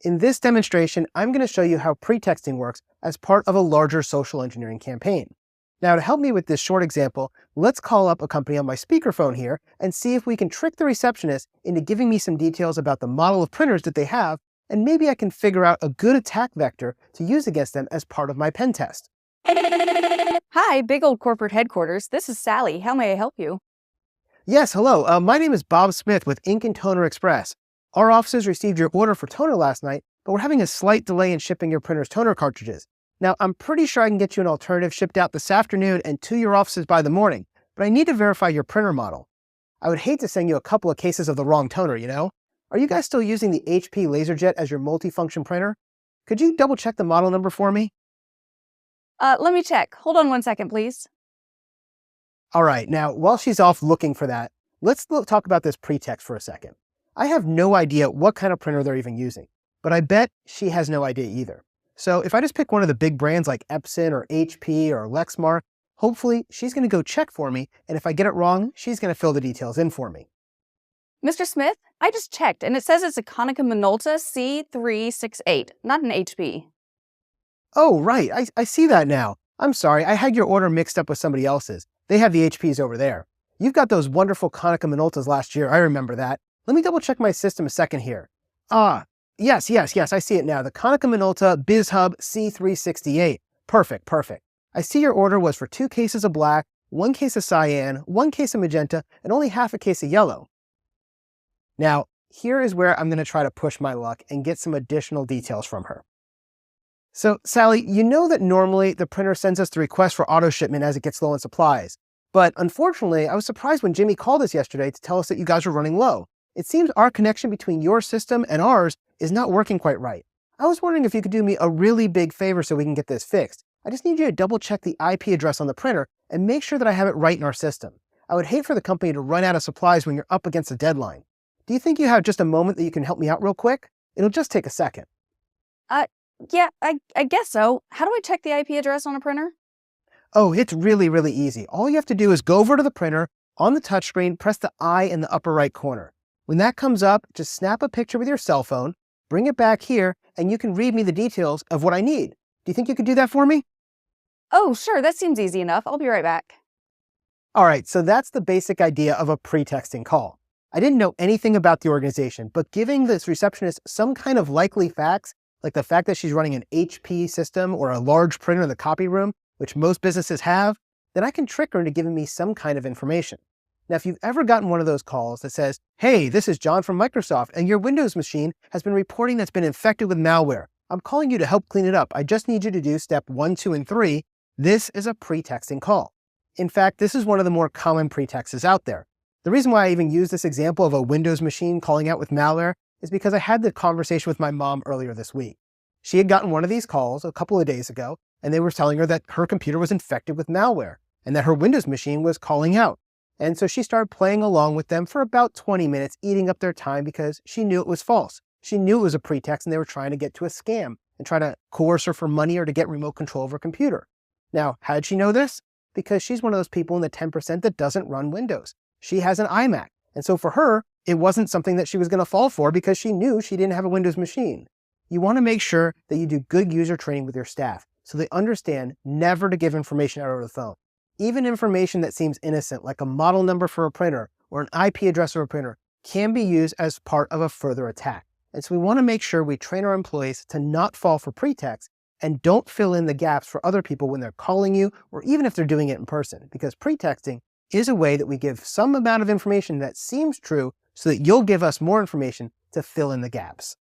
In this demonstration, I'm going to show you how pretexting works as part of a larger social engineering campaign. Now, to help me with this short example, let's call up a company on my speakerphone here and see if we can trick the receptionist into giving me some details about the model of printers that they have, and maybe I can figure out a good attack vector to use against them as part of my pen test. Hi, big old corporate headquarters. This is Sally. How may I help you? Yes, hello. My name is Bob Smith with Ink and Toner Express. Our offices received your order for toner last night, but we're having a slight delay in shipping your printer's toner cartridges. Now, I'm pretty sure I can get you an alternative shipped out this afternoon and to your offices by the morning, but I need to verify your printer model. I would hate to send you a couple of cases of the wrong toner, you know? Are you guys still using the HP LaserJet as your multifunction printer? Could you double check the model number for me? Let me check. Hold on 1 second, please. All right, now, while she's off looking for that, let's talk about this pretext for a second. I have no idea what kind of printer they're even using, but I bet she has no idea either. So if I just pick one of the big brands like Epson or HP or Lexmark, hopefully she's going to go check for me, and if I get it wrong, she's going to fill the details in for me. Mr. Smith, I just checked, and it says it's a Konica Minolta C368, not an HP. Oh, right, I see that now. I'm sorry, I had your order mixed up with somebody else's. They have the HPs over there. You've got those wonderful Konica Minoltas last year, I remember that. Let me double check my system a second here. Yes, I see it now. The Konica Minolta BizHub C368. Perfect. I see your order was for 2 cases of black, 1 case of cyan, 1 case of magenta, and only half a case of yellow. Now, here is where I'm going to try to push my luck and get some additional details from her. So, Sally, you know that normally the printer sends us the request for auto shipment as it gets low on supplies. But unfortunately, I was surprised when Jimmy called us yesterday to tell us that you guys were running low. It seems our connection between your system and ours is not working quite right. I was wondering if you could do me a really big favor so we can get this fixed. I just need you to double check the IP address on the printer and make sure that I have it right in our system. I would hate for the company to run out of supplies when you're up against a deadline. Do you think you have just a moment that you can help me out real quick? It'll just take a second. Yeah, I guess so. How do I check the IP address on a printer? Oh, it's really easy. All you have to do is go over to the printer, on the touchscreen, press the I in the upper right corner. When that comes up, just snap a picture with your cell phone, bring it back here, and you can read me the details of what I need. Do you think you could do that for me? Oh, sure, that seems easy enough. I'll be right back. All right, so that's the basic idea of a pretexting call. I didn't know anything about the organization, but giving this receptionist some kind of likely facts, like the fact that she's running an HP system or a large printer in the copy room, which most businesses have, then I can trick her into giving me some kind of information. Now, if you've ever gotten one of those calls that says, "Hey, this is John from Microsoft, and your Windows machine has been reporting that's been infected with malware. I'm calling you to help clean it up. I just need you to do step 1, 2, and 3. This is a pretexting call. In fact, this is one of the more common pretexts out there. The reason why I even use this example of a Windows machine calling out with malware is because I had the conversation with my mom earlier this week. She had gotten one of these calls a couple of days ago, and they were telling her that her computer was infected with malware and that her Windows machine was calling out. And so she started playing along with them for about 20 minutes, eating up their time because she knew it was false. She knew it was a pretext and they were trying to get to a scam and try to coerce her for money or to get remote control of her computer. Now, how did she know this? Because she's one of those people in the 10% that doesn't run Windows. She has an iMac. And so for her, it wasn't something that she was going to fall for because she knew she didn't have a Windows machine. You want to make sure that you do good user training with your staff so they understand never to give information out over the phone. Even information that seems innocent, like a model number for a printer or an IP address of a printer, can be used as part of a further attack. And so we want to make sure we train our employees to not fall for pretexts and don't fill in the gaps for other people when they're calling you or even if they're doing it in person, because pretexting is a way that we give some amount of information that seems true so that you'll give us more information to fill in the gaps.